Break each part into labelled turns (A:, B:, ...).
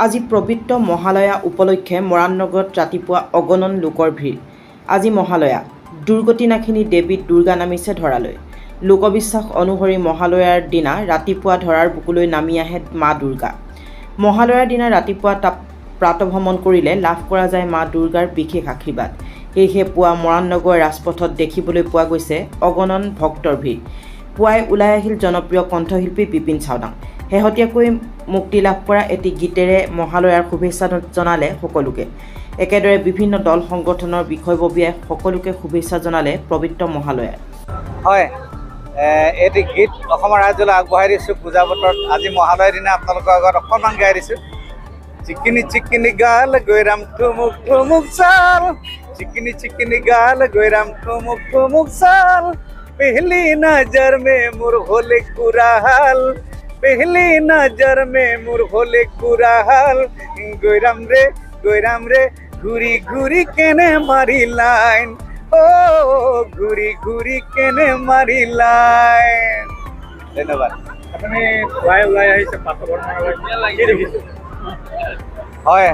A: আজি পবিত্ৰ মহালয়া উপলক্ষে মৰাণনগৰত ৰাতিপুৱা অগণন লোকৰ ভিৰ। আজি মহালয়া দুৰ্গতিনাশিনী দেৱী দুৰ্গা নামিছে ধৰালৈ। লোকবিশ্বাস অনুসৰি মহালয়াৰ দিনা ৰাতিপুৱা ধৰাৰ বুকুলৈ নামি আহে মা দুৰ্গা। মহালয়াৰ দিনা ৰাতিপুৱা প্ৰাতঃভ্ৰমণ কৰিলে লাভ কৰা যায় মা দুৰ্গাৰ বিশেষ আশীৰ্বাদ। সেয়েহে পুৱা মৰাণনগৰ ৰাজপথত দেখিবলৈ পোৱা গৈছে অগণন ভক্তৰ ভিৰ। পুৱাই ওলাই আহিল জনপ্ৰিয় কণ্ঠশিল্পী বিপিন চাওদাং। শেহতীয়াকৈ মুক্তি লাভ কৰা এটি গীতেৰে মহালয়াৰ শুভেচ্ছা জনালে সকলোকে। একেদৰে বিভিন্ন দল সংগঠনৰ বিষয়ববীয়াই সকলোকে শুভেচ্ছা জনালে পবিত্ৰ মহালয়াৰ।
B: হয়, এটি গীত অসমৰ ৰাজ্যলৈ আগবঢ়াই দিছোঁ পূজা বতৰত। আজি মহালয়াৰ দিনা আপোনালোকৰ আগত অকণমান গাই দিছোঁ। চিকিনি চিকিনি গাল গৈৰাম ঠুমুক ঠুমুক চাল, चिकनी चिकनी गाल गोराम ठुमुक ठुमुक साल, पहली नजर में मुर होले बुरा हाल, पहली नजर में मुर होले बुरा हाल, गोराम रे घुरी घुरी केने मारी लाइन, ओ घुरी घुरी केने मारी लाइन। धन्यवाद।
C: अपने ওলাই আহিছে পাতবৰ্ণৰ কি দেখিছে?
B: হয়,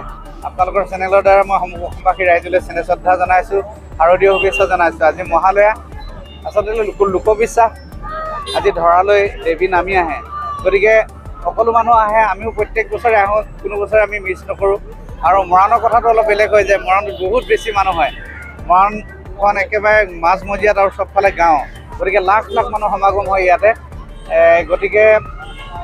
B: আপোনালোকৰ চেনেলৰ দ্বাৰা মই অসমবাসী ৰাইজলৈ চেনে শ্ৰদ্ধা জনাইছোঁ, শাৰদীয় শুভেচ্ছা জনাইছোঁ। আজি মহালয়া আচলতে লোকবিশ্বাস, আজি ধৰালৈ দেৱী নামি আহে, গতিকে সকলো মানুহ আহে। আমিও প্ৰত্যেক বছৰে আহোঁ, কোনো বছৰে আমি মিছ নকৰোঁ। আৰু মৰাণৰ কথাটো অলপ বেলেগ হৈ যায়। মৰাণত বহুত বেছি মানুহ হয়। মৰাণখন একেবাৰে মাজমজিয়াত আৰু চবফালে গাঁও, গতিকে লাখ লাখ মানুহ সমাগম হয় ইয়াতে। গতিকে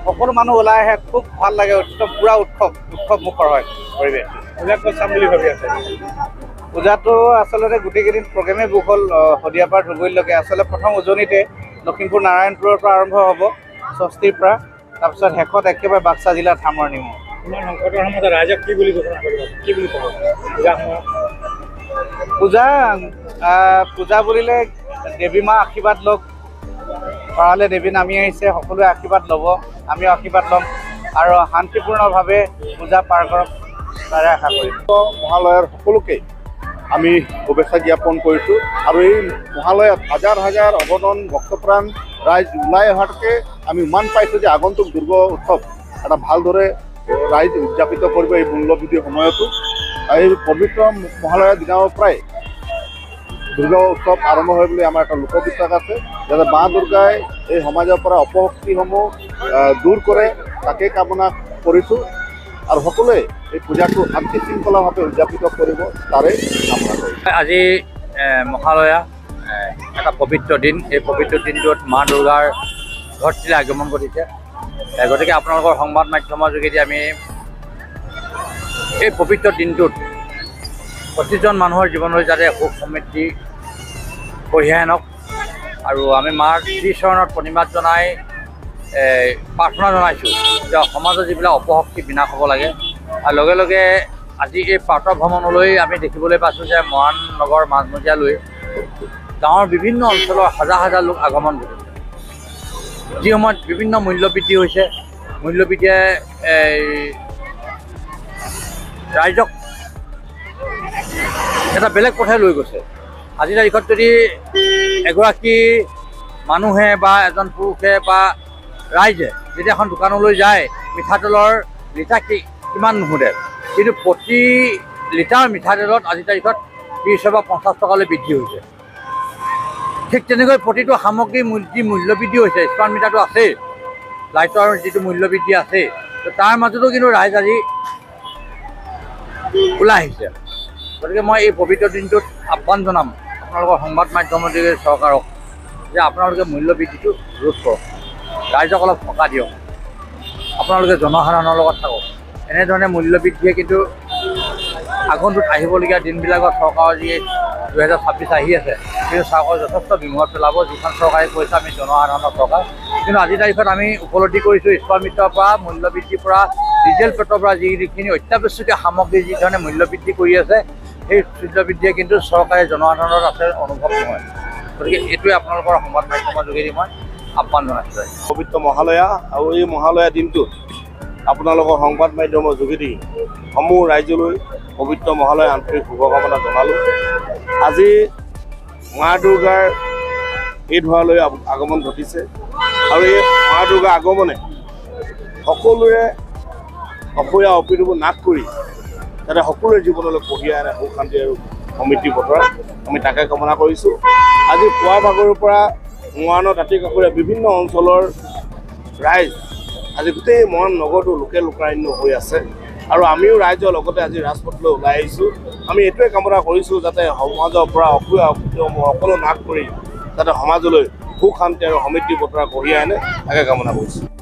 B: সকলো মানুহ ওলাই আহে, খুব ভাল লাগে। পূৰা উৎসৱ মুখৰ হয় পৰিৱেশ।
C: পূজা ক'ত চাম বুলি ভাবি আছে?
B: পূজাটো আচলতে গোটেইকেইদিন প্ৰগ্ৰেমেই বুক হ'ল। শদিয়াৰ পৰা ধুবুৰীলৈকে আচলতে প্ৰথম উজনিতে লখিমপুৰ নাৰায়ণপুৰৰ পৰা আৰম্ভ হ'ব, ষষ্ঠীৰ পৰা, তাৰপিছত শেষত একেবাৰে বাক্সা জিলাত সামৰণি হ'ব।
C: ইমান সংকটৰ সময়ত ৰাইজক কি বুলি ঘোষণা কৰিব, কি বুলি ক'ব পূজা সময়ত?
B: পূজা বুলিলে দেৱী মা আশীৰ্বাদ লওক। পাৰালে দেৱী নামি আহিছে, সকলোৱে আশীৰ্বাদ ল'ব, আমিও আশীৰ্বাদ ল'ম আৰু শান্তিপূৰ্ণভাৱে পূজা পাৰ কৰক, তাৰে আশা কৰিম।
D: মহালয়াৰ সকলোকে আমি শুভেচ্ছা জ্ঞাপন কৰিছোঁ আৰু এই মহালয়াত হাজাৰ হাজাৰ অগণন ভক্তপ্ৰাণ ৰাইজ ওলাই অহাতকৈ আমি ইমান পাইছোঁ যে আগন্তুক দুৰ্গা উৎসৱ এটা ভালদৰে ৰাইজ উদযাপিত কৰিব এই মূল্যবৃদ্ধিৰ সময়তো। এই পবিত্ৰ মহালয়াৰ দিনাৰ পৰাই দুৰ্গা উৎসৱ আৰম্ভ হয় বুলি আমাৰ এটা লোকবিশ্বাস আছে, যাতে মা দুৰ্গাই এই সমাজৰ পৰা অপশক্তিসমূহ দূৰ কৰে, তাকে কামনা কৰিছোঁ। আৰু সকলোৱে এই পূজাটো শান্তি শৃংখলাভাৱে উদযাপিত কৰিব, তাৰে কামনা কৰিছোঁ।
E: আজি মহালয়া এটা পবিত্ৰ দিন। এই পবিত্ৰ দিনটোত মা দুৰ্গাৰ ঘৰটিলৈ আগমন ঘটিছে। গতিকে আপোনালোকৰ সংবাদ মাধ্যমৰ যোগেদি আমি এই পবিত্ৰ দিনটোত প্ৰতিজন মানুহৰ জীৱনলৈ যাতে সুখ সমৃদ্ধি কঢ়িয়াই আনক আৰু আমি মাৰ শ্ৰীচৰণত প্ৰণিপাত জনাই প্ৰাৰ্থনা জনাইছোঁ যে সমাজৰ যিবিলাক অপশক্তি বিনাশ হ'ব লাগে। আৰু লগে লগে আজি এই প্ৰাতঃ ভ্ৰমণলৈ আমি দেখিবলৈ পাইছোঁ যে মৰাণ নগৰ মাজমজিয়ালৈ গাঁৱৰ বিভিন্ন অঞ্চলৰ হাজাৰ হাজাৰ লোক আগমন ঘটিছে। যি সময়ত বিভিন্ন মূল্যবৃদ্ধি হৈছে, মূল্যবৃদ্ধিয়ে ৰাইজক এটা বেলেগ পথে লৈ গৈছে। আজিৰ তাৰিখত যদি এগৰাকী মানুহে বা এজন পুৰুষে বা ৰাইজে যেতিয়া এখন দোকানলৈ যায়, মিঠাতেলৰ লিটাৰ কিমান নুসুধে, কিন্তু প্ৰতি লিটাৰ মিঠাতেলত আজিৰ তাৰিখত 30 বা 50 টকালৈ বৃদ্ধি হৈছে। ঠিক তেনেকৈ প্ৰতিটো সামগ্ৰীৰ যি মূল্যবৃদ্ধি হৈছে, স্মাৰ্ট মিটাৰটো আছেই, লাইটৰ যিটো মূল্যবৃদ্ধি আছে, তাৰ মাজতো কিন্তু ৰাইজ আজি ওলাই আহিছে। গতিকে মই এই পবিত্ৰ দিনটোত আহ্বান জনাম আপোনালোকৰ সংবাদ মাধ্যমৰ যোগেদি চৰকাৰক যে আপোনালোকে মূল্যবৃদ্ধিটো ৰোধ কৰক, ৰাইজক অলপ সকাহ দিয়ক, আপোনালোকে জনসাধাৰণৰ লগত থাকক। এনেধৰণে মূল্যবৃদ্ধিয়ে কিন্তু আগন্তুক আহিবলগীয়া দিনবিলাকত চৰকাৰৰ যি 2026 আহি আছে, কিন্তু চৰকাৰৰ যথেষ্ট বিমুখত পেলাব। যিখন চৰকাৰে কৈছে আমি জনসাধাৰণৰ চৰকাৰ, কিন্তু আজিৰ তাৰিখত আমি উপলব্ধি কৰিছোঁ স্মাৰ্ট মিটাৰৰ পৰা, মূল্যবৃদ্ধিৰ পৰা, ডিজেল পেট্ৰলৰ পৰা যিখিনি অত্যাৱশ্যকীয় সামগ্ৰী যি ধৰণে মূল্যবৃদ্ধি কৰি আছে, সেই মূল্যবৃদ্ধিয়ে কিন্তু চৰকাৰে জনসাধাৰণৰ আছে অনুভৱ নহয়। গতিকে এইটোৱে আপোনালোকৰ সংবাদ মাধ্যমৰ যোগেদি মই আহ্বান জনাইছোঁ।
D: পবিত্ৰ মহালয়া আৰু এই মহালয়া দিনটোত আপোনালোকৰ সংবাদ মাধ্যমৰ যোগেদি সমূহ ৰাইজলৈ পবিত্ৰ মহালয়া আন্তৰিক শুভকামনা জনালোঁ। আজি মা দুৰ্গাৰ এই ধৰালৈ আগমন ঘটিছে আৰু এই মা দুৰ্গাৰ আগমনে সকলোৰে অসূয়া অপীড়বোৰ নাশ কৰি যাতে সকলোৰে জীৱনলৈ কঢ়িয়াই আনে সুখ শান্তি আৰু সমৃদ্ধি বতৰা আমি তাকে কামনা কৰিছোঁ। আজি পুৱা ভাগৰ পৰা মৰাণৰ দাঁতি কাষৰীয়া বিভিন্ন অঞ্চলৰ ৰাইজ আজি গোটেই মৰাণ নগৰটো লোকে লোকাৰণ্য হৈ আছে আৰু আমিও ৰাইজৰ লগতে আজি ৰাজপথলৈ ওলাই আহিছোঁ। আমি এইটোৱে কামনা কৰিছোঁ যাতে সমাজৰ পৰা অসূয়া সকলো নাশ কৰি যাতে সমাজলৈ সুখ শান্তি আৰু সমৃদ্ধি বতৰা কঢ়িয়াই আনে তাকে কামনা কৰিছোঁ।